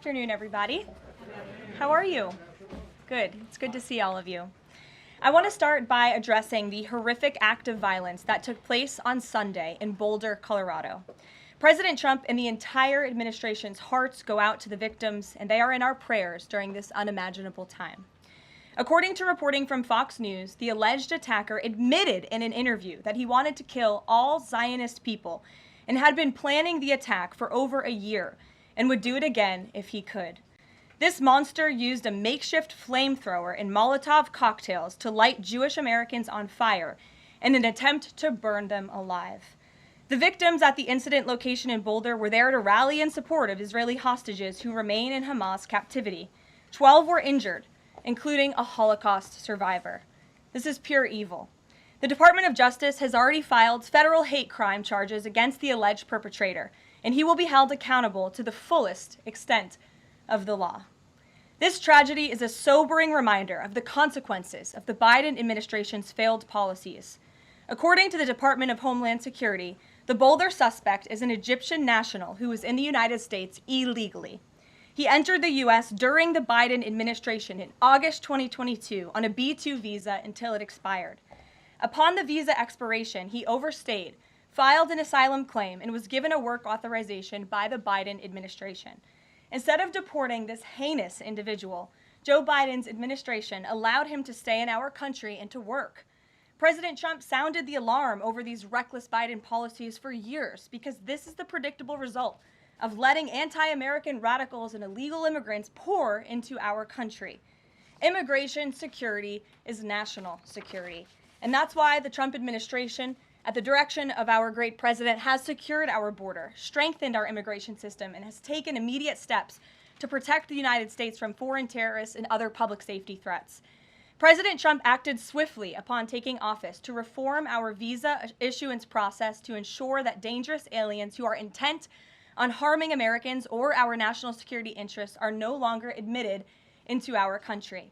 afternoon, everybody. How are you? Good. It's good to see all of you. I want to start by addressing the horrific act of violence that took place on Sunday in Boulder, Colorado. President Trump and the entire administration's hearts go out to the victims, and they are in our prayers during this unimaginable time. According to reporting from Fox News, the alleged attacker admitted in an interview that he wanted to kill all Zionist people and had been planning the attack for over a year and would do it again if he could. This monster used a makeshift flamethrower and Molotov cocktails to light Jewish Americans on fire in an attempt to burn them alive. The victims at the incident location in Boulder were there to rally in support of Israeli hostages who remain in Hamas captivity. 12 were injured, including a Holocaust survivor. This is pure evil. The Department of Justice has already filed federal hate crime charges against the alleged perpetrator, and he will be held accountable to the fullest extent of the law. This tragedy is a sobering reminder of the consequences of the Biden administration's failed policies. According to the Department of Homeland Security, the Boulder suspect is an Egyptian national who was in the United States illegally. He entered the U.S. during the Biden administration in August 2022 on a B-2 visa until it expired. Upon the visa expiration, he overstayed, filed an asylum claim, and was given a work authorization by the Biden administration. Instead of deporting this heinous individual, Joe Biden's administration allowed him to stay in our country and to work. President Trump sounded the alarm over these reckless Biden policies for years because this is the predictable result of letting anti-American radicals and illegal immigrants pour into our country. Immigration security is national security. And that's why the Trump administration, at the direction of our great president, has secured our border, strengthened our immigration system, and has taken immediate steps to protect the United States from foreign terrorists and other public safety threats. President Trump acted swiftly upon taking office to reform our visa issuance process to ensure that dangerous aliens who are intent on harming Americans or our national security interests are no longer admitted into our country.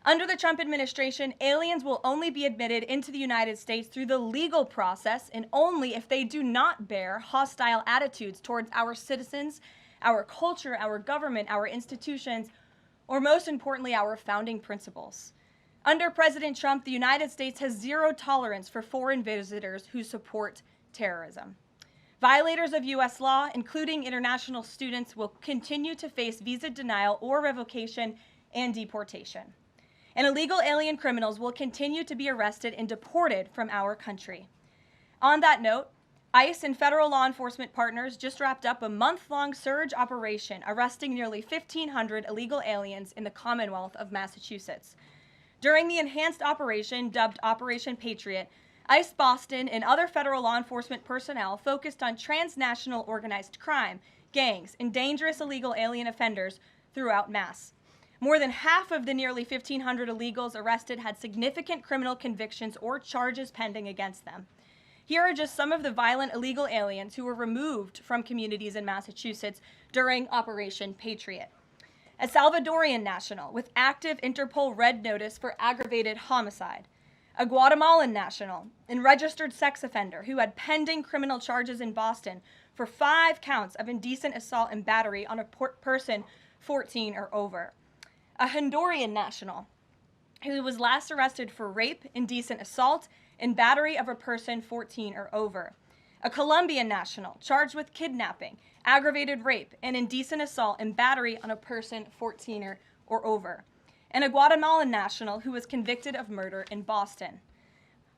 Under the Trump administration, aliens will only be admitted into the United States through the legal process and only if they do not bear hostile attitudes towards our citizens, our culture, our government, our institutions, or most importantly, our founding principles. Under President Trump, the United States has zero tolerance for foreign visitors who support terrorism. Violators of U.S. law, including international students, will continue to face visa denial or revocation and deportation. And illegal alien criminals will continue to be arrested and deported from our country. On that note, ICE and federal law enforcement partners just wrapped up a month-long surge operation arresting nearly 1,500 illegal aliens in the Commonwealth of Massachusetts. During the enhanced operation, dubbed Operation Patriot, ICE Boston and other federal law enforcement personnel focused on transnational organized crime, gangs, and dangerous illegal alien offenders throughout Mass. More than half of the nearly 1,500 illegals arrested had significant criminal convictions or charges pending against them. Here are just some of the violent illegal aliens who were removed from communities in Massachusetts during Operation Patriot. A Salvadorian national with active Interpol red notice for aggravated homicide. A Guatemalan national and registered sex offender who had pending criminal charges in Boston for 5 counts of indecent assault and battery on a person 14 or over. A Honduran national who was last arrested for rape, indecent assault, and battery of a person 14 or over. A Colombian national charged with kidnapping, aggravated rape, and indecent assault and battery on a person 14 or over. And a Guatemalan national who was convicted of murder in Boston.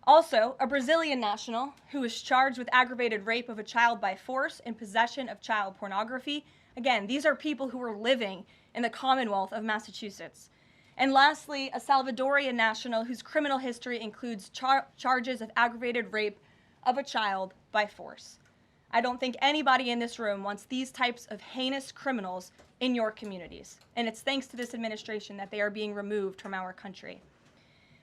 Also, a Brazilian national who was charged with aggravated rape of a child by force and possession of child pornography. Again, these are people who were living in the Commonwealth of Massachusetts. And lastly, a Salvadorian national whose criminal history includes charges of aggravated rape of a child by force. I don't think anybody in this room wants these types of heinous criminals in your communities. And it's thanks to this administration that they are being removed from our country.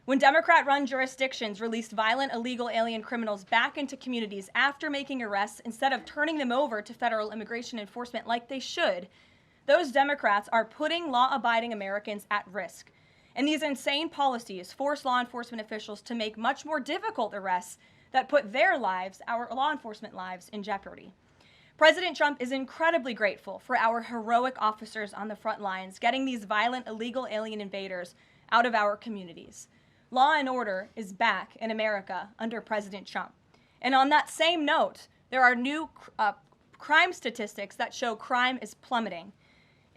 When Democrat-run jurisdictions released violent illegal alien criminals back into communities after making arrests instead of turning them over to federal immigration enforcement like they should, those Democrats are putting law-abiding Americans at risk. And these insane policies force law enforcement officials to make much more difficult arrests that put their lives, our law enforcement lives, in jeopardy. President Trump is incredibly grateful for our heroic officers on the front lines getting these violent, illegal alien invaders out of our communities. Law and order is back in America under President Trump. And on that same note, there are new crime statistics that show crime is plummeting.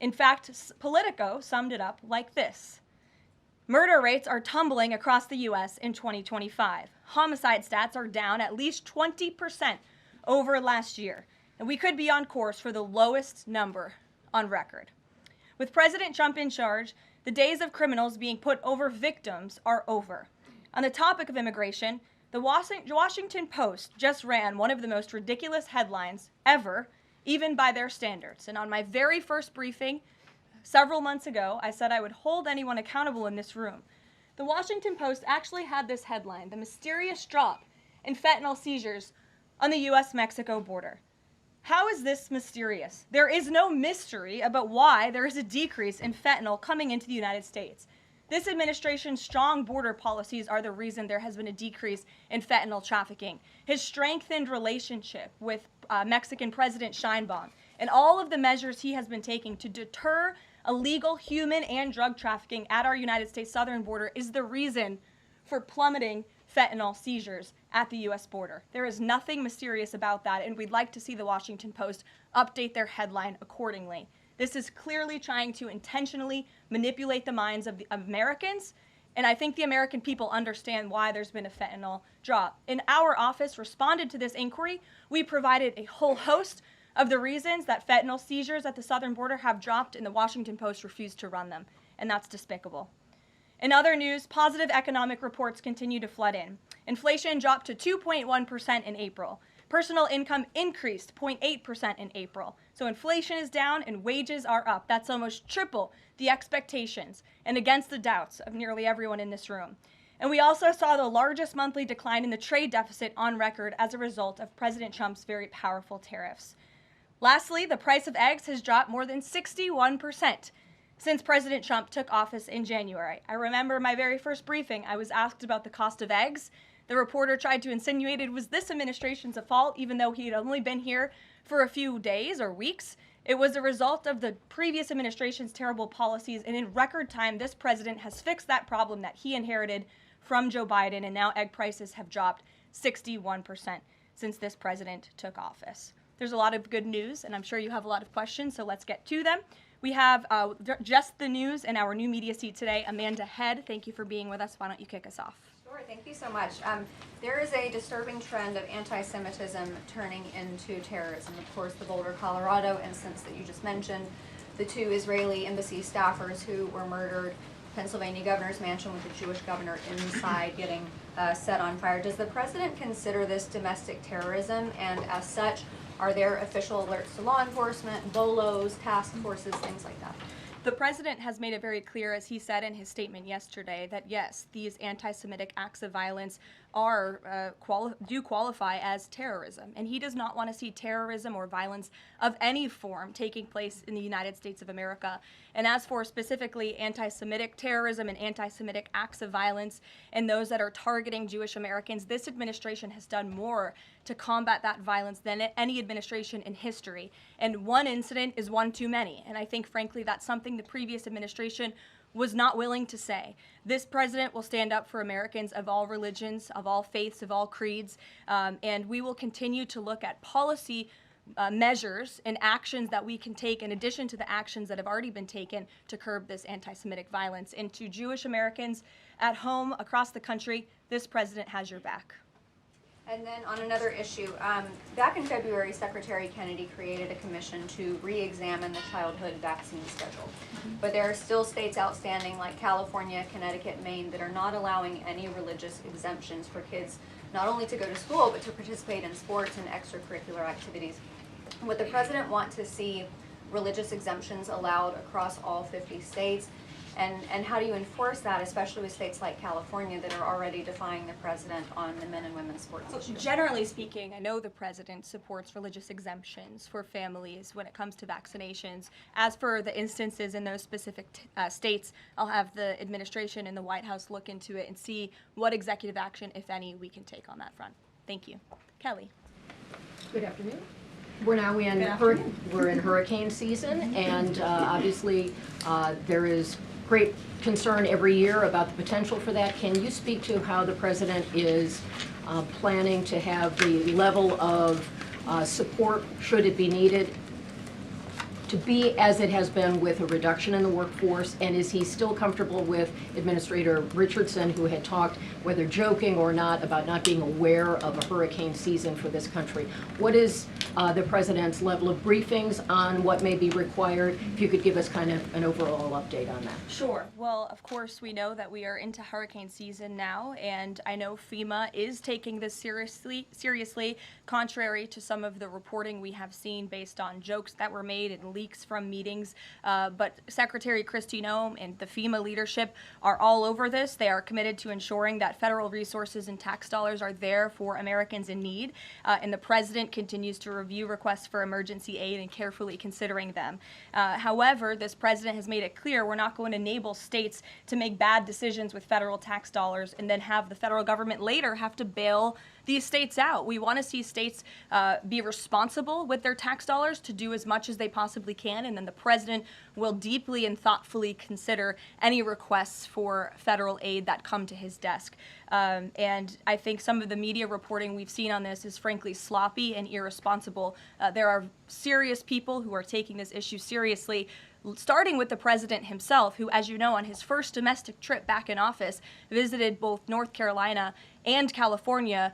In fact, Politico summed it up like this. Murder rates are tumbling across the U.S. in 2025. Homicide stats are down at least 20% over last year, and we could be on course for the lowest number on record. With President Trump in charge, the days of criminals being put over victims are over. On the topic of immigration, the Washington Post just ran one of the most ridiculous headlines ever, even by their standards. And on my very first briefing, several months ago, I said I would hold anyone accountable in this room. The Washington Post actually had this headline, "The Mysterious Drop in Fentanyl Seizures on the U.S.-Mexico Border." How is this mysterious? There is no mystery about why there is a decrease in fentanyl coming into the United States. This administration's strong border policies are the reason there has been a decrease in fentanyl trafficking. His strengthened relationship with Mexican President Sheinbaum and all of the measures he has been taking to deter illegal human and drug trafficking at our United States southern border is the reason for plummeting fentanyl seizures at the U.S. border. There is nothing mysterious about that, and we'd like to see the Washington Post update their headline accordingly. This is clearly trying to intentionally manipulate the minds of the Americans, and I think the American people understand why there's been a fentanyl drop. In our office responded to this inquiry. We provided a whole host of the reasons that fentanyl seizures at the southern border have dropped, and the Washington Post refused to run them, and that's despicable. In other news, positive economic reports continue to flood in. Inflation dropped to 2.1% in April. Personal income increased 0.8% in April. So inflation is down and wages are up. That's almost triple the expectations and against the doubts of nearly everyone in this room. And we also saw the largest monthly decline in the trade deficit on record as a result of President Trump's very powerful tariffs. Lastly, the price of eggs has dropped more than 61% since President Trump took office in January. I remember my very first briefing, I was asked about the cost of eggs. The reporter tried to insinuate it was this administration's fault, even though he had only been here for a few days or weeks. It was a result of the previous administration's terrible policies, and in record time, this president has fixed that problem that he inherited from Joe Biden, and now egg prices have dropped 61% since this president took office. There's a lot of good news, and I'm sure you have a lot of questions, so let's get to them. We have just the news in our new media seat today. Amanda Head, thank you for being with us. Why don't you kick us off? Sure, thank you so much. There is a disturbing trend of anti-Semitism turning into terrorism. Of course, the Boulder, Colorado instance that you just mentioned, the 2 Israeli embassy staffers who were murdered, Pennsylvania governor's mansion with the Jewish governor inside getting set on fire. Does the president consider this domestic terrorism? And as such, are there official alerts to law enforcement, BOLOs, task forces, things like that? The president has made it very clear, as he said in his statement yesterday, that yes, these anti-Semitic acts of violence are do qualify as terrorism, and he does not want to see terrorism or violence of any form taking place in the United States of America. And as for specifically anti-Semitic terrorism and anti-Semitic acts of violence and those that are targeting Jewish Americans, this administration has done more to combat that violence than any administration in history. And one incident is one too many. And I think, frankly, that's something the previous administration was not willing to say. This president will stand up for Americans of all religions, of all faiths, of all creeds, and we will continue to look at policy measures and actions that we can take in addition to the actions that have already been taken to curb this anti-Semitic violence. And to Jewish Americans at home, across the country, this president has your back. And then on another issue, back in February, Secretary Kennedy created a commission to re-examine the childhood vaccine schedule. But there are still states outstanding like California, Connecticut, Maine that are not allowing any religious exemptions for kids not only to go to school but to participate in sports and extracurricular activities. Would the president want to see religious exemptions allowed across all 50 states? And how do you enforce that, especially with states like California that are already defying the president on the men and women's sports issues? Generally speaking, I know the president supports religious exemptions for families when it comes to vaccinations. As for the instances in those specific states, I'll have the administration and the White House look into it and see what executive action, if any, we can take on that front. Thank you. Kelly. Good afternoon. We're now in hurricane season, and obviously there is great concern every year about the potential for that. Can you speak to how the president is planning to have the level of support, should it be needed, to be as it has been with a reduction in the workforce? And is he still comfortable with Administrator Richardson, who had talked, whether joking or not, about not being aware of a hurricane season for this country? What is the president's level of briefings on what may be required? If you could give us kind of an overall update on that. Sure. Well, of course, we know that we are into hurricane season now, and I know FEMA is taking this seriously, contrary to some of the reporting we have seen based on jokes that were made and leaks from meetings. But Secretary Kristi Noem and the FEMA leadership are all over this. They are committed to ensuring that federal resources and tax dollars are there for Americans in need, and the president continues to review requests for emergency aid and carefully considering them. However, this president has made it clear we're not going to enable states to make bad decisions with federal tax dollars and then have the federal government later have to bail these states out. We want to see states be responsible with their tax dollars to do as much as they possibly can, and then the president will deeply and thoughtfully consider any requests for federal aid that come to his desk. And I think some of the media reporting we've seen on this is frankly sloppy and irresponsible. There are serious people who are taking this issue seriously, starting with the president himself, who, as you know, on his first domestic trip back in office, visited both North Carolina and California,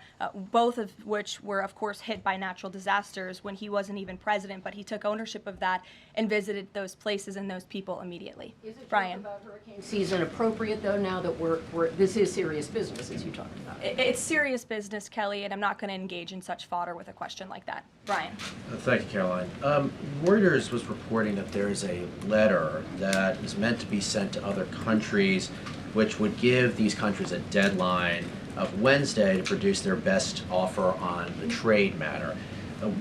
both of which were, of course, hit by natural disasters when he wasn't even president, but he took ownership of that and visited those places and those people immediately. Is it Brian? about hurricane season appropriate, though, now that this is serious business, as you talked about? It's serious business, Kelly, and I'm not going to engage in such fodder with a question like that. Brian? Thank you, Caroline. Reuters was reporting that there is a letter that is meant to be sent to other countries, which would give these countries a deadline of Wednesday to produce their best offer on the trade matter.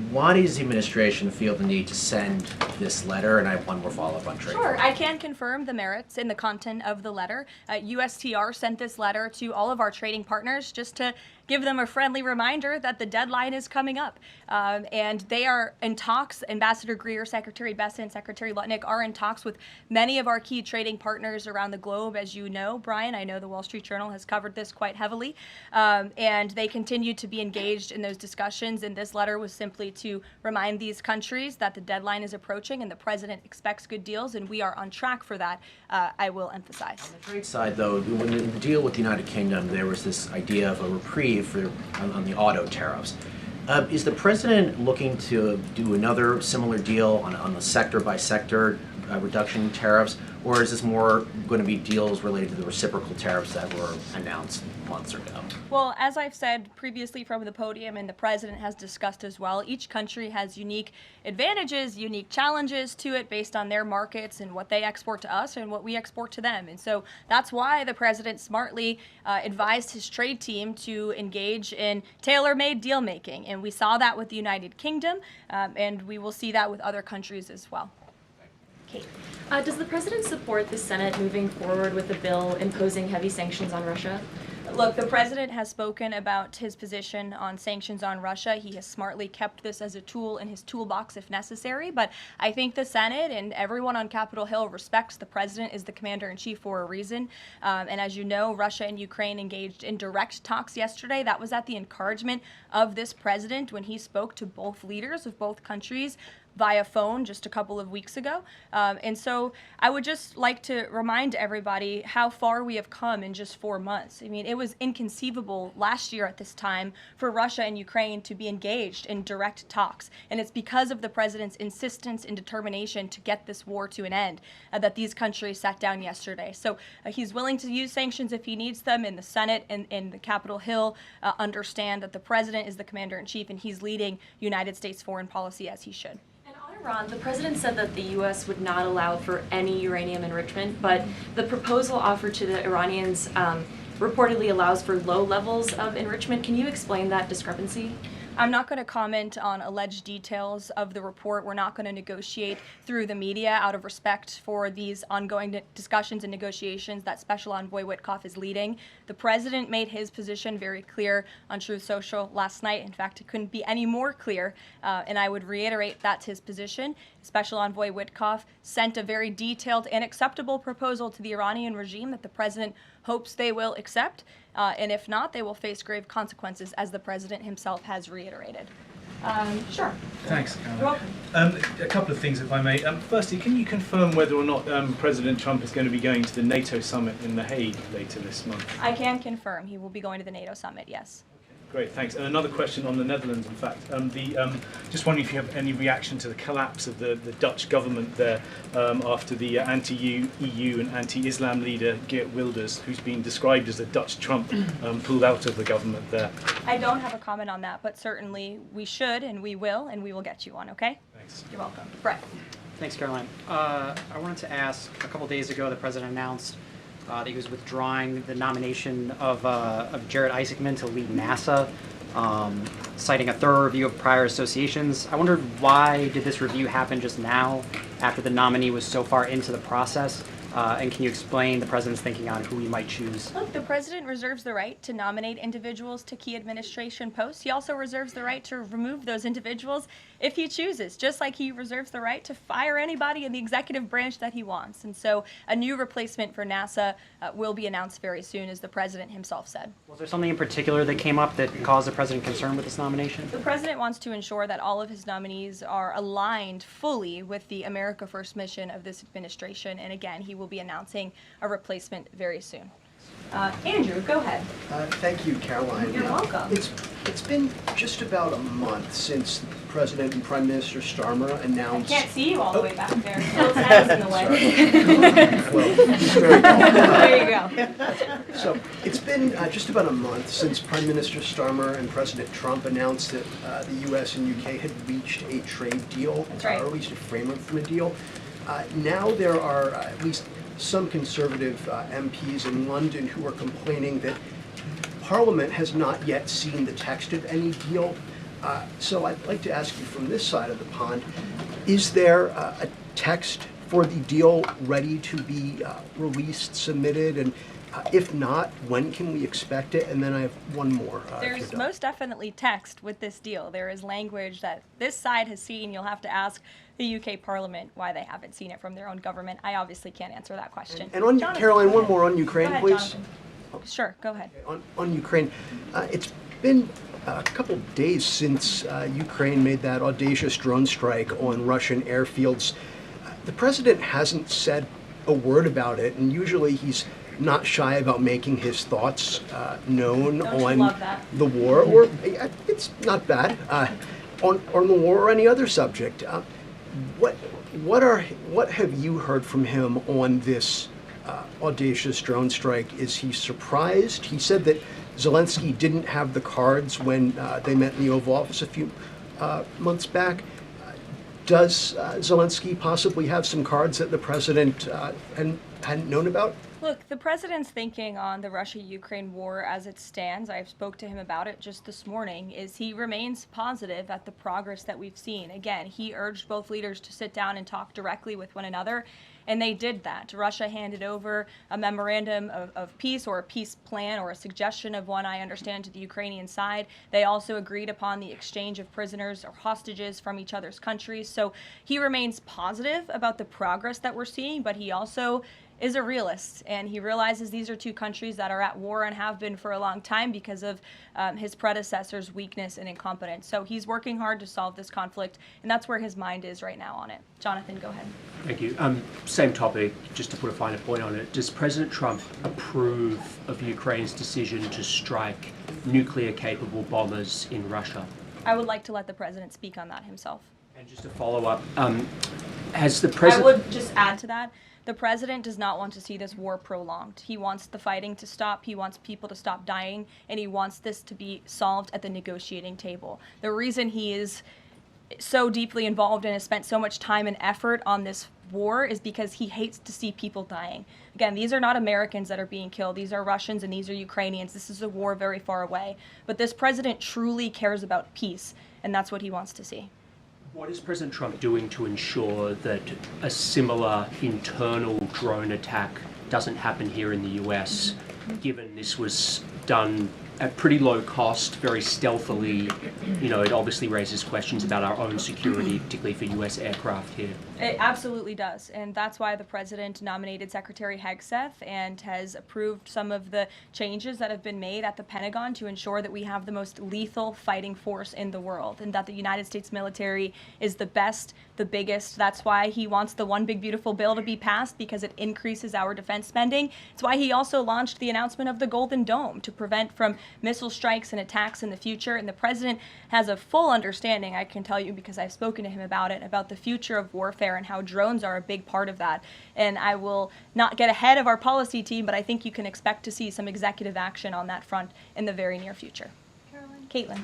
Why does the administration feel the need to send this letter? And I have one more follow-up on trade. Sure, I can confirm the merits and the content of the letter. USTR sent this letter to all of our trading partners just to give them a friendly reminder that the deadline is coming up. And they are in talks. Ambassador Greer, Secretary Besson, Secretary Lutnick are in talks with many of our key trading partners around the globe. As you know, Brian, I know the Wall Street Journal has covered this quite heavily. And they continue to be engaged in those discussions. And this letter was simply to remind these countries that the deadline is approaching and the president expects good deals, and we are on track for that, I will emphasize. On the trade side, though, when the deal with the United Kingdom, there was this idea of a reprieve on the auto tariffs. Is the president looking to do another similar deal on the sector-by-sector reduction in tariffs, or is this more going to be deals related to the reciprocal tariffs that were announced months ago? Well, as I've said previously from the podium, and the president has discussed as well, each country has unique advantages, unique challenges to it based on their markets and what they export to us and what we export to them. And so that's why the president smartly advised his trade team to engage in tailor-made deal making. And we saw that with the United Kingdom, and we will see that with other countries as well. Kate. Does the president support the Senate moving forward with a bill imposing heavy sanctions on Russia? Look, the president has spoken about his position on sanctions on Russia. He has smartly kept this as a tool in his toolbox if necessary, but I think the Senate and everyone on Capitol Hill respects the president as the commander-in-chief for a reason. And as you know, Russia and Ukraine engaged in direct talks yesterday. That was at the encouragement of this president when he spoke to both leaders of both countries via phone just a couple of weeks ago. And so I would just like to remind everybody how far we have come in just 4 months. I mean, it was inconceivable last year at this time for Russia and Ukraine to be engaged in direct talks. And it's because of the president's insistence and determination to get this war to an end that these countries sat down yesterday. So he's willing to use sanctions if he needs them, and the Senate and the Capitol Hill understand that the president is the commander-in-chief and he's leading United States foreign policy as he should. Iran, the president said that the U.S. would not allow for any uranium enrichment, but the proposal offered to the Iranians reportedly allows for low levels of enrichment. Can you explain that discrepancy? I'm not going to comment on alleged details of the report. We're not going to negotiate through the media out of respect for these ongoing discussions and negotiations that Special Envoy Witkoff is leading. The president made his position very clear on Truth Social last night. In fact, it couldn't be any more clear, and I would reiterate that's his position. Special Envoy Witkoff sent a very detailed and acceptable proposal to the Iranian regime that the president hopes they will accept, and if not, they will face grave consequences, as the president himself has reiterated. Sure. Thanks, Caroline. You're welcome. A couple of things, if I may. Firstly, can you confirm whether or not President Trump is going to be going to the NATO summit in The Hague later this month? I can confirm he will be going to the NATO summit, yes. Great, thanks. And another question on the Netherlands, in fact. Just wondering if you have any reaction to the collapse of the Dutch government there after the anti-EU and anti-Islam leader Geert Wilders, who's been described as a Dutch Trump, pulled out of the government there. I don't have a comment on that, but certainly we should and we will get you one, okay? Thanks. You're welcome. Brett. Thanks, Caroline. I wanted to ask, a couple days ago, the president announced that he was withdrawing the nomination of Jared Isaacman to lead NASA, citing a thorough review of prior associations. I wondered, why did this review happen just now, after the nominee was so far into the process? And can you explain the president's thinking on who he might choose? Look, the president reserves the right to nominate individuals to key administration posts. He also reserves the right to remove those individuals if he chooses, just like he reserves the right to fire anybody in the executive branch that he wants. And so a new replacement for NASA will be announced very soon, as the president himself said. Was there something in particular that came up that caused the president concern with this nomination? The president wants to ensure that all of his nominees are aligned fully with the America First mission of this administration. And again, he will be announcing a replacement very soon. Andrew, go ahead. Thank you, Caroline. You're welcome. It's been just about a month since President and Prime Minister Starmer announced... I can't see you all the way back there. Phil's head is in the way. Well, very well. There you go. So it's been just about a month since Prime Minister Starmer and President Trump announced that the U.S. and U.K. had reached a trade deal, That's right. or at least a framework for a deal. Now there are at least some conservative MPs in London who are complaining that Parliament has not yet seen the text of any deal. So I'd like to ask you from this side of the pond, is there a text for the deal ready to be released, submitted, and if not, when can we expect it? And then I have one more. There's most definitely text with this deal. There is language that this side has seen. You'll have to ask the UK Parliament why they haven't seen it from their own government. I obviously can't answer that question. And on Jonathan, Caroline, go one ahead. more on Ukraine, Go ahead, please. Jonathan. Sure, go ahead. On Ukraine, it's been a couple days since Ukraine made that audacious drone strike on Russian airfields. The president hasn't said a word about it, and usually he's not shy about making his thoughts known Don't you on love that? the war, or it's not bad, on the war or any other subject. What have you heard from him on this audacious drone strike? Is he surprised? He said that Zelensky didn't have the cards when they met in the Oval Office a few months back. Does Zelensky possibly have some cards that the president hadn't known about? Look, the president's thinking on the Russia-Ukraine war as it stands, I spoke to him about it just this morning, is he remains positive at the progress that we've seen. Again, he urged both leaders to sit down and talk directly with one another, and they did that. Russia handed over a memorandum of peace, or a peace plan, or a suggestion of one, I understand, to the Ukrainian side. They also agreed upon the exchange of prisoners or hostages from each other's countries. So he remains positive about the progress that we're seeing, but he also is a realist, and he realizes these are two countries that are at war and have been for a long time because of his predecessor's weakness and incompetence. So he's working hard to solve this conflict, and that's where his mind is right now on it. Jonathan, go ahead. Thank you. Same topic, just to put a finer point on it. Does President Trump approve of Ukraine's decision to strike nuclear-capable bombers in Russia? I would like to let the president speak on that himself. And just to follow up, has the president... I would just add to that. The president does not want to see this war prolonged. He wants the fighting to stop, he wants people to stop dying, and he wants this to be solved at the negotiating table. The reason he is so deeply involved and has spent so much time and effort on this war is because he hates to see people dying. Again, these are not Americans that are being killed. These are Russians and these are Ukrainians. This is a war very far away. But this president truly cares about peace, and that's what he wants to see. What is President Trump doing to ensure that a similar internal drone attack doesn't happen here in the US, given this was done at pretty low cost, very stealthily? You know, it obviously raises questions about our own security, particularly for US aircraft here. It absolutely does, and that's why the president nominated Secretary Hegseth and has approved some of the changes that have been made at the Pentagon to ensure that we have the most lethal fighting force in the world, and that the United States military is the best, the biggest. That's why he wants the One Big Beautiful Bill to be passed, because it increases our defense spending. It's why he also launched the announcement of the Golden Dome to prevent from missile strikes and attacks in the future, and the president has a full understanding, I can tell you because I've spoken to him about it, about the future of warfare and how drones are a big part of that. And I will not get ahead of our policy team, but I think you can expect to see some executive action on that front in the very near future. Caitlin.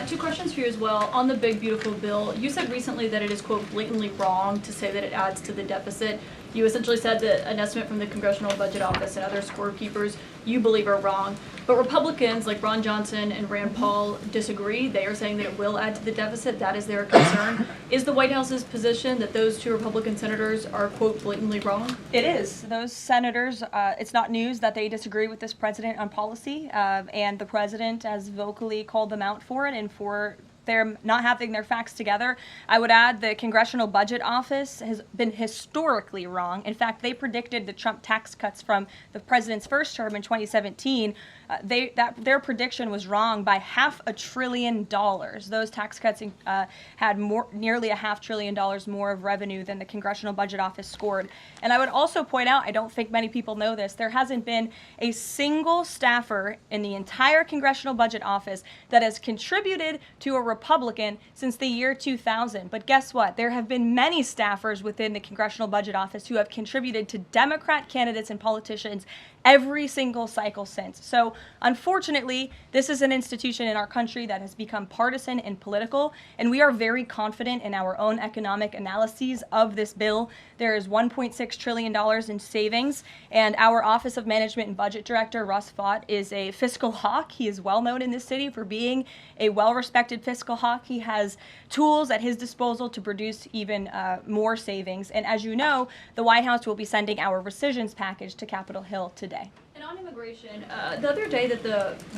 Two questions for you as well. On the Big Beautiful Bill, you said recently that it is, quote, blatantly wrong to say that it adds to the deficit. You essentially said that an estimate from the Congressional Budget Office and other scorekeepers you believe are wrong. But Republicans like Ron Johnson and Rand Paul disagree. They are saying that it will add to the deficit. That is their concern. Is the White House's position that those two Republican senators are, quote, blatantly wrong? It is. Those senators, it's not news that they disagree with this president on policy, and the president has vocally called them out for it and for they're not having their facts together. I would add the Congressional Budget Office has been historically wrong. In fact, they predicted the Trump tax cuts from the president's first term in 2017. Their prediction was wrong by $500 billion. Those tax cuts had nearly $500 billion more of revenue than the Congressional Budget Office scored. And I would also point out, I don't think many people know this, there hasn't been a single staffer in the entire Congressional Budget Office that has contributed to a Republican since the year 2000. But guess what? There have been many staffers within the Congressional Budget Office who have contributed to Democrat candidates and politicians every single cycle since. So unfortunately, this is an institution in our country that has become partisan and political, and we are very confident in our own economic analyses of this bill. There is $1.6 trillion in savings, and our Office of Management and Budget Director, Russ Vought, is a fiscal hawk. He is well known in this city for being a well-respected fiscal hawk. He has tools at his disposal to produce even more savings. And as you know, the White House will be sending our rescissions package to Capitol Hill today. And on immigration, the other day that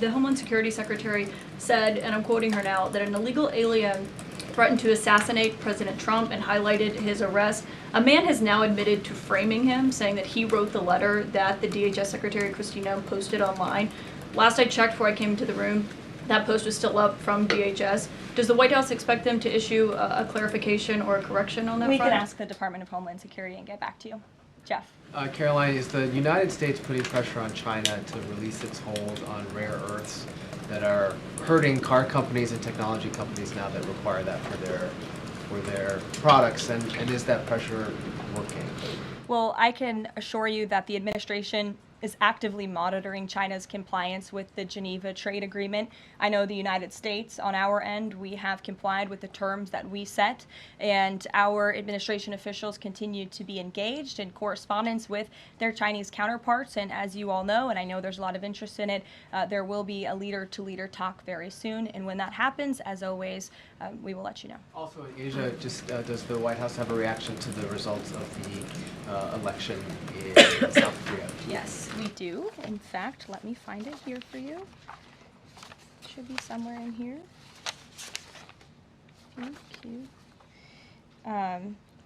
the Homeland Security Secretary said, and I'm quoting her now, that an illegal alien threatened to assassinate President Trump and highlighted his arrest. A man has now admitted to framing him, saying that he wrote the letter that the DHS Secretary Kristi Noem posted online. Last I checked before I came into the room, that post was still up from DHS. Does the White House expect them to issue a clarification or a correction on that front? We can ask the Department of Homeland Security and get back to you. Jeff. Karoline, is the United States putting pressure on China to release its hold on rare earths that are hurting car companies and technology companies now that require that for their products, and is that pressure working? Well, I can assure you that the administration is actively monitoring China's compliance with the Geneva Trade Agreement. I know the United States, on our end, we have complied with the terms that we set, and our administration officials continue to be engaged in correspondence with their Chinese counterparts. And as you all know, and I know there's a lot of interest in it, there will be a leader-to-leader talk very soon. And when that happens, as always, we will let you know. Also in Asia, just does the White House have a reaction to the results of the election in South Korea? Yes, we do. In fact, let me find it here for you. Should be somewhere in here. Thank you.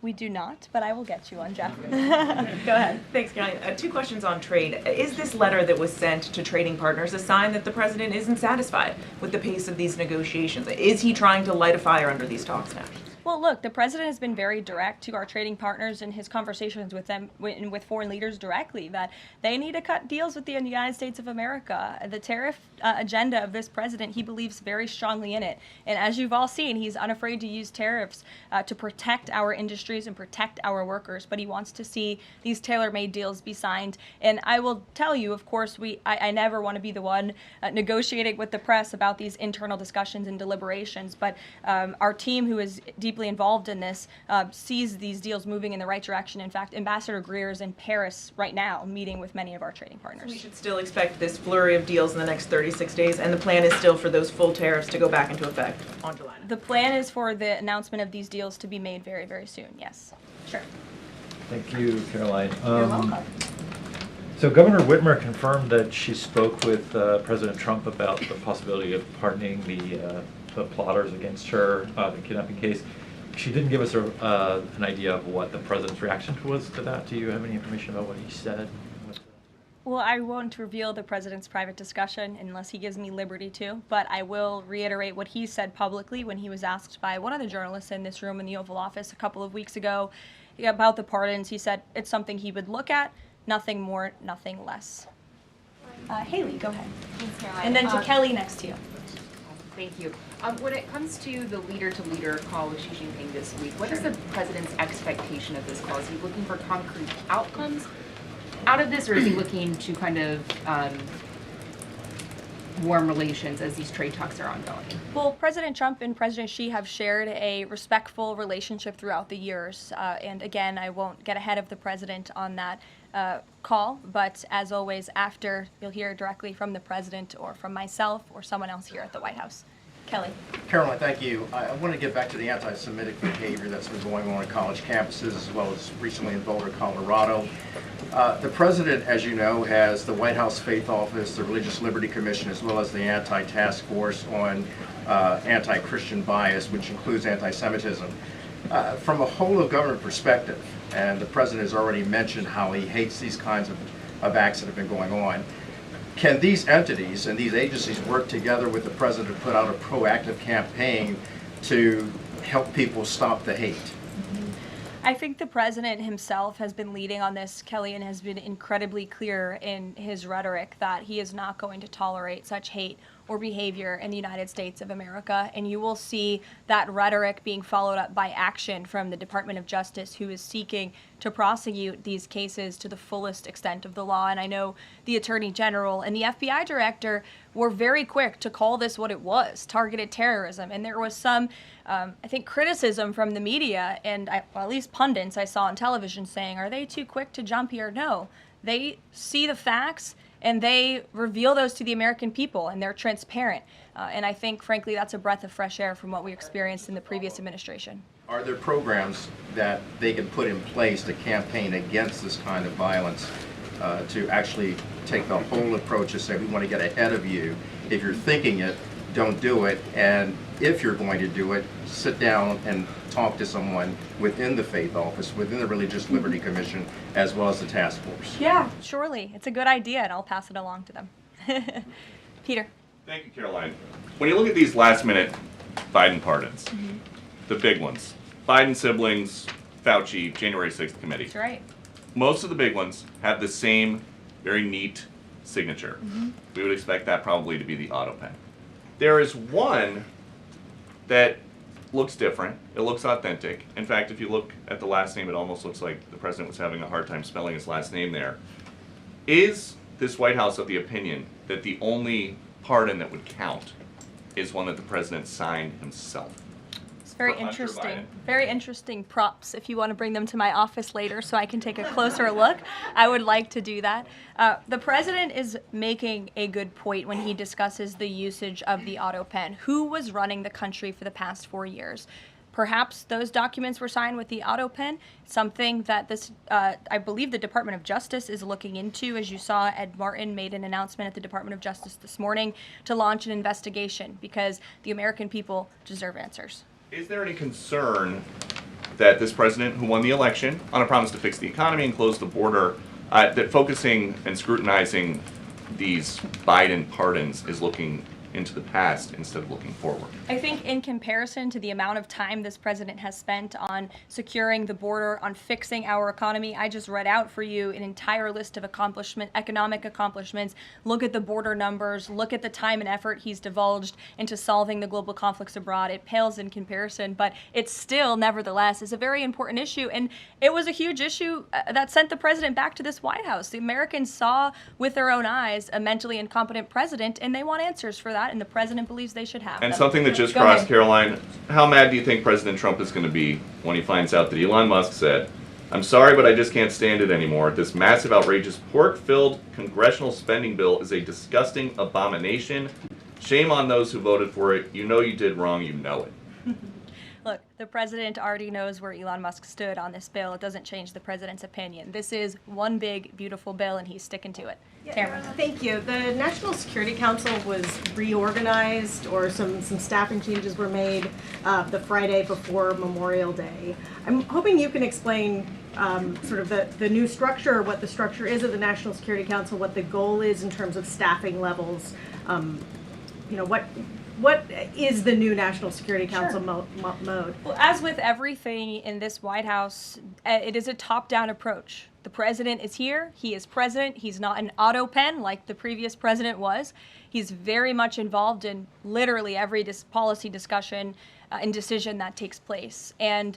We do not, but I will get you one, Jeff. Go ahead. Thanks, Caroline. Two questions on trade. Is this letter that was sent to trading partners a sign that the president isn't satisfied with the pace of these negotiations? Is he trying to light a fire under these talks now? Well, look, the president has been very direct to our trading partners in his conversations with them, with foreign leaders directly, that they need to cut deals with the United States of America. The tariff agenda of this president, he believes very strongly in it. And as you've all seen, he's unafraid to use tariffs to protect our industries and protect our workers. But he wants to see these tailor-made deals be signed. And I will tell you, of course, I never want to be the one negotiating with the press about these internal discussions and deliberations. But our team, who is deeply deeply involved in this, sees these deals moving in the right direction. In fact, Ambassador Greer is in Paris right now meeting with many of our trading partners. We should still expect this flurry of deals in the next 36 days, and the plan is still for those full tariffs to go back into effect on July 9th. The plan is for the announcement of these deals to be made very, very soon, yes. Sure. Thank you, Caroline. You're welcome. So Governor Whitmer confirmed that she spoke with President Trump about the possibility of pardoning the plotters against her, the kidnapping case. She didn't give us an idea of what the president's reaction was to that. Do you have any information about what he said? Well, I won't reveal the president's private discussion unless he gives me liberty to, but I will reiterate what he said publicly when he was asked by one of the journalists in this room in the Oval Office a couple of weeks ago about the pardons. He said it's something he would look at, nothing more, nothing less. Haley, go ahead. Thanks, Caroline. And then to Kelly next to you. Thank you. When it comes to the leader-to-leader call with Xi Jinping this week, what is the president's expectation of this call? Is he looking for concrete outcomes out of this, or is he looking to kind of warm relations as these trade talks are ongoing? Well, President Trump and President Xi have shared a respectful relationship throughout the years. And again, I won't get ahead of the president on that call, but as always, after, you'll hear directly from the president or from myself or someone else here at the White House. Kelly. Caroline, thank you. I want to get back to the anti-Semitic behavior that's been going on college campuses as well as recently in Boulder, Colorado. The president, as you know, has the White House Faith Office, the Religious Liberty Commission, as well as the Anti-Task Force on Anti-Christian Bias, which includes anti-Semitism. From a whole of government perspective, and the president has already mentioned how he hates these kinds of acts that have been going on, can these entities and these agencies work together with the president to put out a proactive campaign to help people stop the hate? I think the president himself has been leading on this, Kelly, and has been incredibly clear in his rhetoric that he is not going to tolerate such hate or behavior in the United States of America. And you will see that rhetoric being followed up by action from the Department of Justice, who is seeking to prosecute these cases to the fullest extent of the law. And I know the Attorney General and the FBI Director were very quick to call this what it was, targeted terrorism. And there was some, I think, criticism from the media and well, at least pundits I saw on television saying, are they too quick to jump here? No, they see the facts and they reveal those to the American people, and they're transparent. And I think, frankly, that's a breath of fresh air from what we experienced in the previous administration. Are there programs that they can put in place to campaign against this kind of violence, to actually take the whole approach and say, we want to get ahead of you. If you're thinking it, don't do it. And if you're going to do it, sit down and talk to someone within the Faith Office, within the Religious Liberty Commission, as well as the task force. Yeah, surely. It's a good idea, and I'll pass it along to them. Peter. Thank you, Caroline. When you look at these last-minute Biden pardons, the big ones, Biden siblings, Fauci, January 6th committee. That's right. Most of the big ones have the same very neat signature. We would expect that probably to be the auto pen. There is one that looks different. It looks authentic. In fact, if you look at the last name, it almost looks like the president was having a hard time spelling his last name there. Is this White House of the opinion that the only pardon that would count is one that the president signed himself? It's very interesting. Very interesting props. If you want to bring them to my office later so I can take a closer look, I would like to do that. The president is making a good point when he discusses the usage of the auto pen. Who was running the country for the past 4 years? Perhaps those documents were signed with the auto pen, something that this, I believe the Department of Justice is looking into. As you saw, Ed Martin made an announcement at the Department of Justice this morning to launch an investigation because the American people deserve answers. Is there any concern that this president, who won the election on a promise to fix the economy and close the border, that focusing and scrutinizing these Biden pardons is looking into the past instead of looking forward? I think in comparison to the amount of time this president has spent on securing the border, on fixing our economy, I just read out for you an entire list of economic accomplishments. Look at the border numbers, look at the time and effort he's divulged into solving the global conflicts abroad. It pales in comparison, but it still, nevertheless, is a very important issue. And it was a huge issue that sent the president back to this White House. The Americans saw with their own eyes a mentally incompetent president, and they want answers for that. that, and the president believes they should have And them. something that just Go crossed, ahead. Caroline, how mad do you think President Trump is going to be when he finds out that Elon Musk said, "I'm sorry, but I just can't stand it anymore. This massive, outrageous, pork-filled congressional spending bill is a disgusting abomination. Shame on those who voted for it. You know you did wrong. You know it." Look, the president already knows where Elon Musk stood on this bill. It doesn't change the president's opinion. This is one big, beautiful bill, and he's sticking to it. Tamara. Thank you. The National Security Council was reorganized, or some staffing changes were made the Friday before Memorial Day. I'm hoping you can explain sort of the new structure, what the structure is of the National Security Council, what the goal is in terms of staffing levels. You know, what is the new National Security Council mode? Well, as with everything in this White House, it is a top-down approach. The president is here. He is president. He's not an auto pen like the previous president was. He's very much involved in literally every policy discussion and decision that takes place. And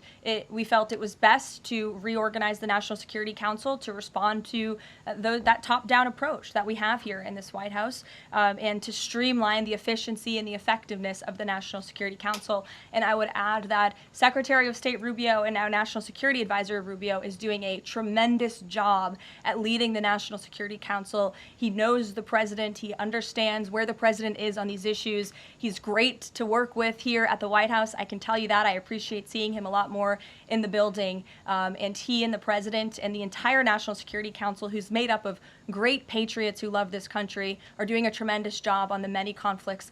we felt it was best to reorganize the National Security Council to respond to that top-down approach that we have here in this White House, and to streamline the efficiency and the effectiveness of the National Security Council. And I would add that Secretary of State Rubio and now National Security Advisor Rubio is doing a tremendous job at leading the National Security Council. He knows the president. He understands where the president is on these issues. He's great to work with here at the White House. I can tell you that. I appreciate seeing him a lot more in the building. And he and the president and the entire National Security Council, who's made up of great patriots who love this country, are doing a tremendous job on the many conflicts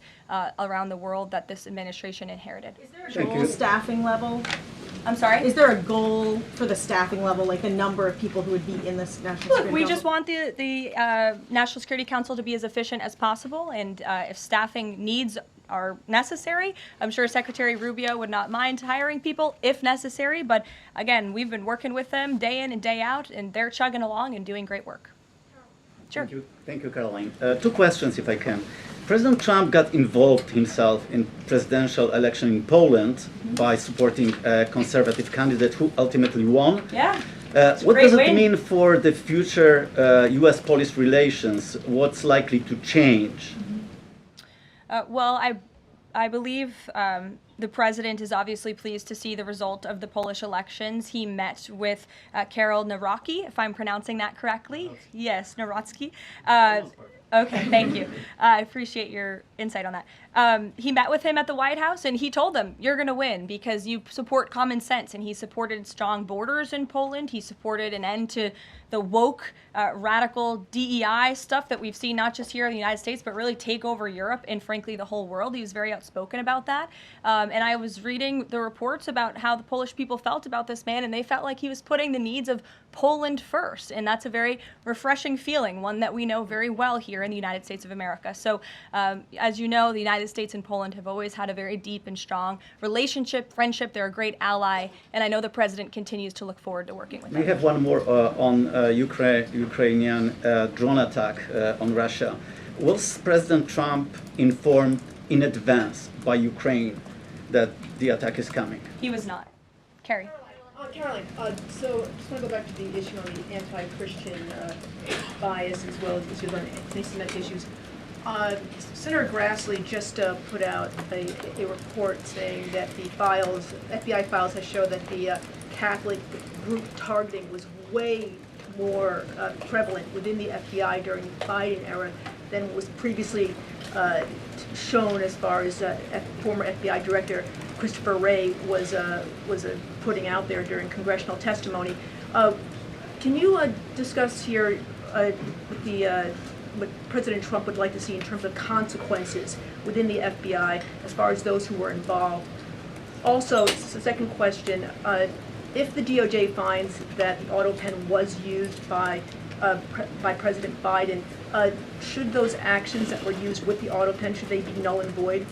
around the world that this administration inherited. Is there a goal staffing level? I'm sorry? Is there a goal for the staffing level, like the number of people who would be in this National Security Look, we Council? just want the National Security Council to be as efficient as possible, and if staffing needs are necessary, I'm sure Secretary Rubio would not mind hiring people if necessary, but again, we've been working with them day in and day out, and they're chugging along and doing great work. Sure. Thank you, Caroline. Two questions, if I can. President Trump got involved himself in presidential election in Poland by supporting a conservative candidate who ultimately won. Yeah. What does it mean for the future U.S.-Polish relations? What's likely to change? Well, I believe the president is obviously pleased to see the result of the Polish elections. He met with Karol Nawrocki, if I'm pronouncing that correctly. Yes, Nawrocki. Okay, thank you. I appreciate your insight on that. He met with him at the White House, and he told them, you're going to win because you support common sense. And he supported strong borders in Poland. He supported an end to the woke, radical DEI stuff that we've seen not just here in the United States, but really take over Europe and, frankly, the whole world. He was very outspoken about that. And I was reading the reports about how the Polish people felt about this man, and they felt like he was putting the needs of Poland first. And that's a very refreshing feeling, one that we know very well here in the United States of America. So, as you know, the United States and Poland have always had a very deep and strong relationship, friendship. They're a great ally, and I know the president continues to look forward to working with them. We have one more on Ukrainian drone attack on Russia. Was President Trump informed in advance by Ukraine that the attack is coming? He was not. Carrie. Caroline, so I just want to go back to the issue on the anti-Christian bias as well as issues on anti-Semitic issues. Senator Grassley just put out a report saying that the files, FBI files, have showed that the Catholic group targeting was way more prevalent within the FBI during the Biden era than was previously shown, as far as former FBI Director Christopher Wray was putting out there during congressional testimony. Can you discuss here what President Trump would like to see in terms of consequences within the FBI as far as those who were involved? Also, the second question, if the DOJ finds that the auto pen was used by President Biden, should those actions that were used with the auto pen, should they be null and void?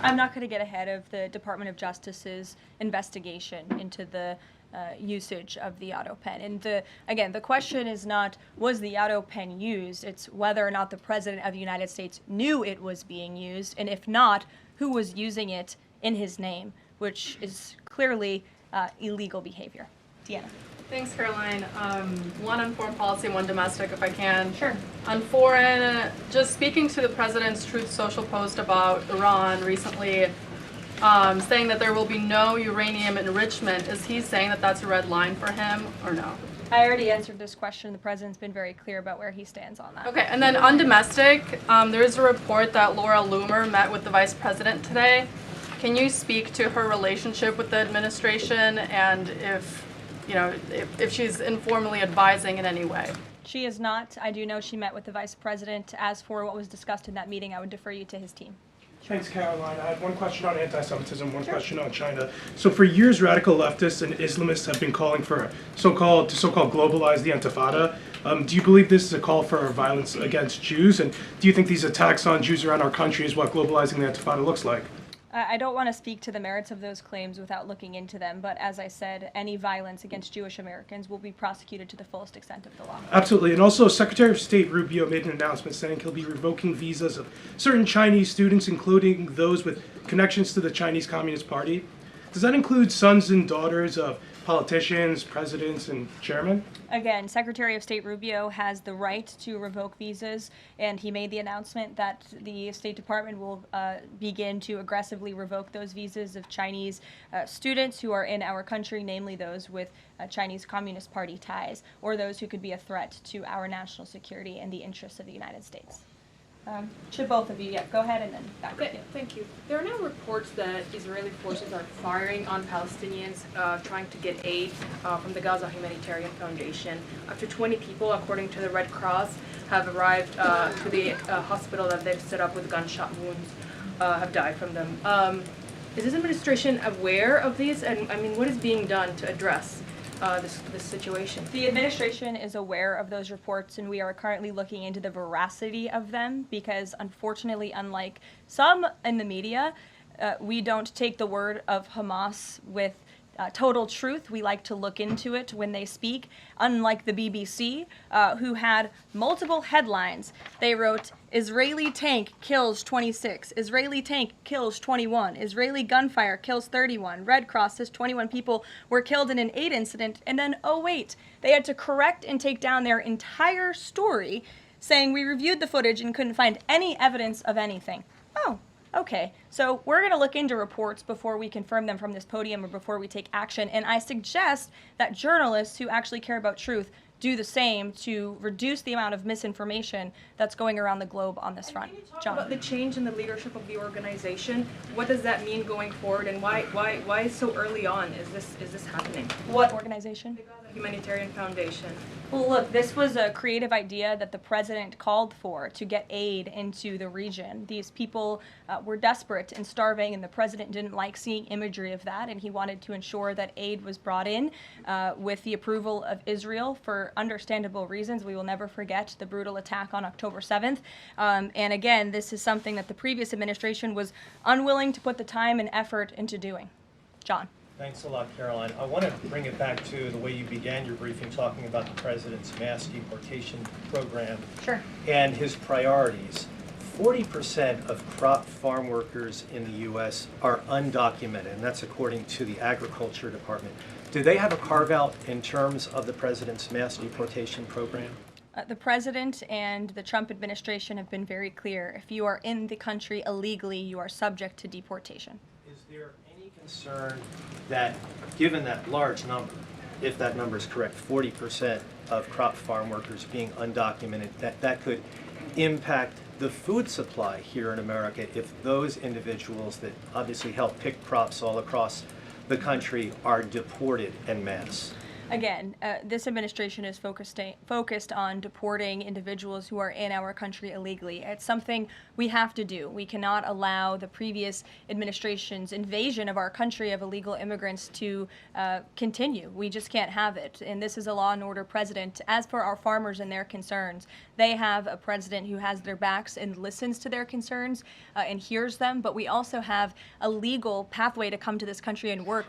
I'm not going to get ahead of the Department of Justice's investigation into the usage of the auto pen. And again, the question is not, was the auto pen used? It's whether or not the President of the United States knew it was being used, and if not, who was using it in his name, which is clearly illegal behavior. Deanna. Thanks, Caroline. One on foreign policy, one domestic, if I can. Sure. On foreign, just speaking to the president's Truth Social post about Iran recently, saying that there will be no uranium enrichment. Is he saying that that's a red line for him, or no? I already answered this question. The president's been very clear about where he stands on that. Okay, and then on domestic, there is a report that Laura Loomer met with the vice president today. Can you speak to her relationship with the administration and if she's informally advising in any way? She is not. I do know she met with the vice president. As for what was discussed in that meeting, I would defer you to his team. Thanks, Caroline. I had one question on anti-Semitism, one question on China. So for years, radical leftists and Islamists have been calling for so-called globalize the Intifada. Do you believe this is a call for violence against Jews? And do you think these attacks on Jews around our country is what globalizing the Intifada looks like? I don't want to speak to the merits of those claims without looking into them, but as I said, any violence against Jewish Americans will be prosecuted to the fullest extent of the law. Absolutely. And also, Secretary of State Rubio made an announcement saying he'll be revoking visas of certain Chinese students, including those with connections to the Chinese Communist Party. Does that include sons and daughters of politicians, presidents, and chairmen? Again, Secretary of State Rubio has the right to revoke visas, and he made the announcement that the State Department will begin to aggressively revoke those visas of Chinese students who are in our country, namely those with Chinese Communist Party ties, or those who could be a threat to our national security and the interests of the United States. Should both of you, go ahead and then back to you. Thank you. There are now reports that Israeli forces are firing on Palestinians trying to get aid from the Gaza Humanitarian Foundation. Up to 20 people, according to the Red Cross, have arrived to the hospital that they've set up with gunshot wounds, have died from them. Is this administration aware of these? And I mean, what is being done to address this situation? The administration is aware of those reports, and we are currently looking into the veracity of them because, unfortunately, unlike some in the media, we don't take the word of Hamas with total truth. We like to look into it when they speak. Unlike the BBC, who had multiple headlines, they wrote, Israeli tank kills 26, Israeli tank kills 21, Israeli gunfire kills 31, Red Cross says 21 people were killed in an aid incident, and then, oh wait, they had to correct and take down their entire story, saying we reviewed the footage and couldn't find any evidence of anything. Oh. Okay, so we're going to look into reports before we confirm them from this podium or before we take action, and I suggest that journalists who actually care about truth do the same to reduce the amount of misinformation that's going around the globe on this front. John. About the change in the leadership of the organization, what does that mean going forward, and why so early on is this happening? What organization? The Gaza Humanitarian Foundation. Well, look, this was a creative idea that the president called for to get aid into the region. These people were desperate and starving, and the president didn't like seeing imagery of that, and he wanted to ensure that aid was brought in with the approval of Israel for understandable reasons. We will never forget the brutal attack on October 7th. And again, this is something that the previous administration was unwilling to put the time and effort into doing. John. Thanks a lot, Caroline. I want to bring it back to the way you began your briefing, talking about the president's mass deportation program and his priorities. 40% of crop farm workers in the U.S. are undocumented, and that's according to the Agriculture Department. Do they have a carve-out in terms of the president's mass deportation program? The president and the Trump administration have been very clear. If you are in the country illegally, you are subject to deportation. Is there any concern that, given that large number, if that number is correct, 40% of crop farm workers being undocumented, that could impact the food supply here in America if those individuals that obviously help pick crops all across the country are deported en masse? Again, this administration is focused on deporting individuals who are in our country illegally. It's something we have to do. We cannot allow the previous administration's invasion of our country of illegal immigrants to continue. We just can't have it. And this is a law and order president. As for our farmers and their concerns, they have a president who has their backs and listens to their concerns and hears them. But we also have a legal pathway to come to this country and work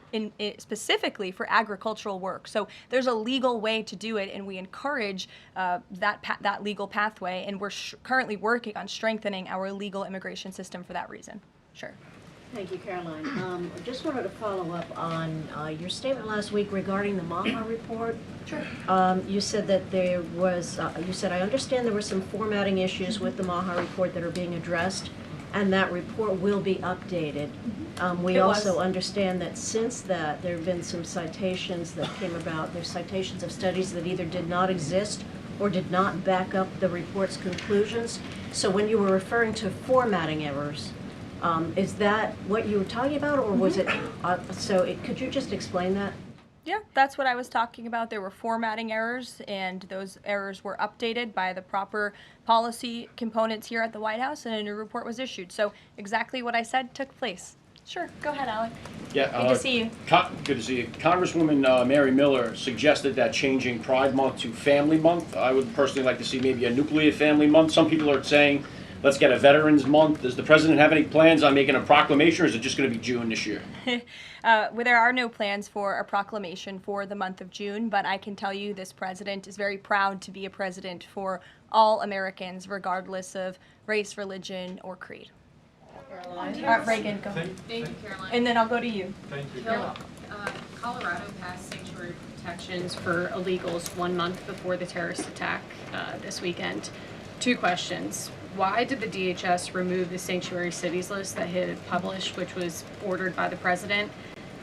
specifically for agricultural work. So there's a legal way to do it, and we encourage that legal pathway, and we're currently working on strengthening our legal immigration system for that reason. Sure. Thank you, Caroline. I just wanted to follow up on your statement last week regarding the Maha report. Sure. You said that there was, you said, I understand there were some formatting issues with the Maha report that are being addressed, and that report will be updated. We also understand that since that, there have been some citations that came about. There's citations of studies that either did not exist or did not back up the report's conclusions. So when you were referring to formatting errors, is that what you were talking about, or was it, could you just explain that? Yeah, that's what I was talking about. There were formatting errors, and those errors were updated by the proper policy components here at the White House, and a new report was issued. So exactly what I said took place. Sure, go ahead, Alec. Yeah, good to see you. Good to see you. Congresswoman Mary Miller suggested that changing Pride Month to Family Month. I would personally like to see maybe a nuclear family month. Some people are saying, let's get a Veterans Month. Does the president have any plans on making a proclamation, or is it just going to be June this year? Well, there are no plans for a proclamation for the month of June, but I can tell you this president is very proud to be a president for all Americans, regardless of race, religion, or creed. Caroline. Reagan, go ahead. Thank you, Caroline. And then I'll go to you. Thank you. You're welcome. Colorado passed sanctuary protections for illegals 1 month before the terrorist attack this weekend. 2 questions. Why did the DHS remove the sanctuary cities list that it had published, which was ordered by the president?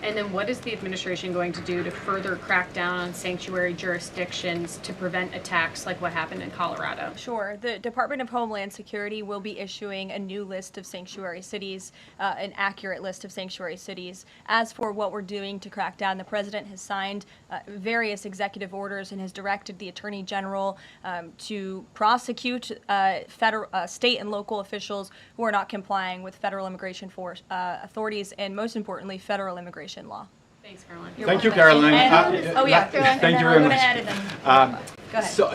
And then what is the administration going to do to further crack down on sanctuary jurisdictions to prevent attacks like what happened in Colorado? Sure. The Department of Homeland Security will be issuing a new list of sanctuary cities, an accurate list of sanctuary cities. As for what we're doing to crack down, the president has signed various executive orders and has directed the Attorney General to prosecute state and local officials who are not complying with federal immigration authorities and, most importantly, federal immigration law. Thanks, Caroline. Thank you, Caroline. Caroline. Thank you very much. Go ahead. So,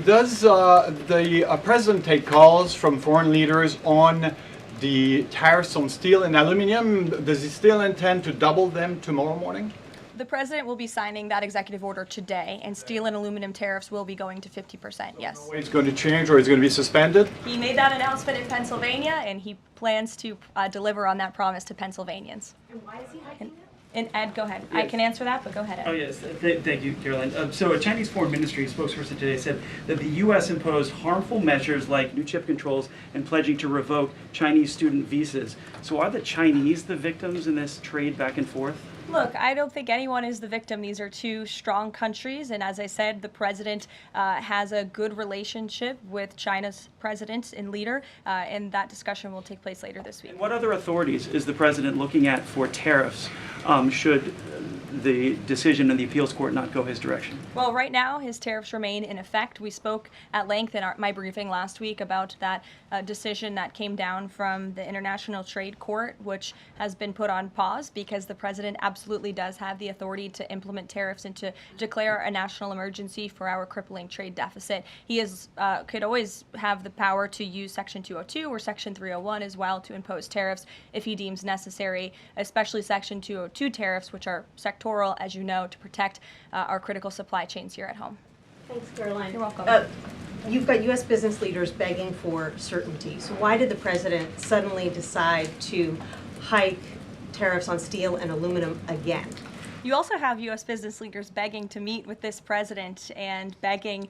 does the president take calls from foreign leaders on the tariffs on steel and aluminum? Does he still intend to double them tomorrow morning? The president will be signing that executive order today, and steel and aluminum tariffs will be going to 50%, yes. It's going to change, or it's going to be suspended? He made that announcement in Pennsylvania, and he plans to deliver on that promise to Pennsylvanians. And why is he hiking it? And Ed, go ahead. Yes. I can answer that, but go ahead, Ed. Oh, yes. Thank you, Caroline. So a Chinese Foreign Ministry spokesperson today said that the U.S. imposed harmful measures like new chip controls and pledging to revoke Chinese student visas. So are the Chinese the victims in this trade back and forth? Look, I don't think anyone is the victim. These are two strong countries, and as I said, the president has a good relationship with China's president and leader, and that discussion will take place later this week. And what other authorities is the president looking at for tariffs should the decision in the appeals court not go his direction? Well, right now, his tariffs remain in effect. We spoke at length in my briefing last week about that decision that came down from the International Trade Court, which has been put on pause because the president absolutely does have the authority to implement tariffs and to declare a national emergency for our crippling trade deficit. He could always have the power to use Section 202 or Section 301 as well to impose tariffs if he deems necessary, especially Section 202 tariffs, which are sectoral, as you know, to protect our critical supply chains here at home. Thanks, Caroline. You're welcome. You've got U.S. business leaders begging for certainty. So why did the president suddenly decide to hike tariffs on steel and aluminum again? You also have U.S. business leaders begging to meet with this president and begging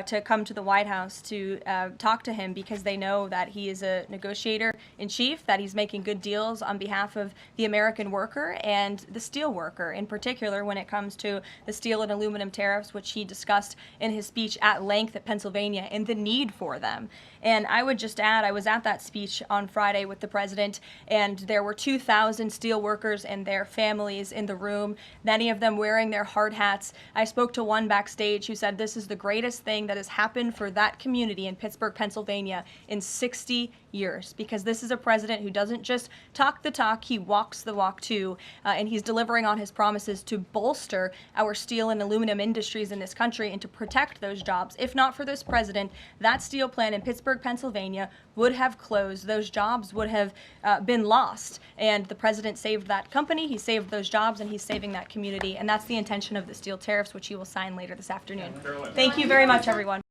to come to the White House to talk to him because they know that he is a negotiator in chief, that he's making good deals on behalf of the American worker and the steel worker, in particular when it comes to the steel and aluminum tariffs, which he discussed in his speech at length at Pennsylvania, and the need for them. And I would just add, I was at that speech on Friday with the president, and there were 2,000 steel workers and their families in the room, many of them wearing their hard hats. I spoke to one backstage who said this is the greatest thing that has happened for that community in Pittsburgh, Pennsylvania in 60 years, because this is a president who doesn't just talk the talk, he walks the walk too, and he's delivering on his promises to bolster our steel and aluminum industries in this country and to protect those jobs. If not for this president, that steel plant in Pittsburgh, Pennsylvania would have closed. Those jobs would have been lost, and the president saved that company, he saved those jobs, and he's saving that community, and that's the intention of the steel tariffs, which he will sign later this afternoon. Thank you very much, everyone.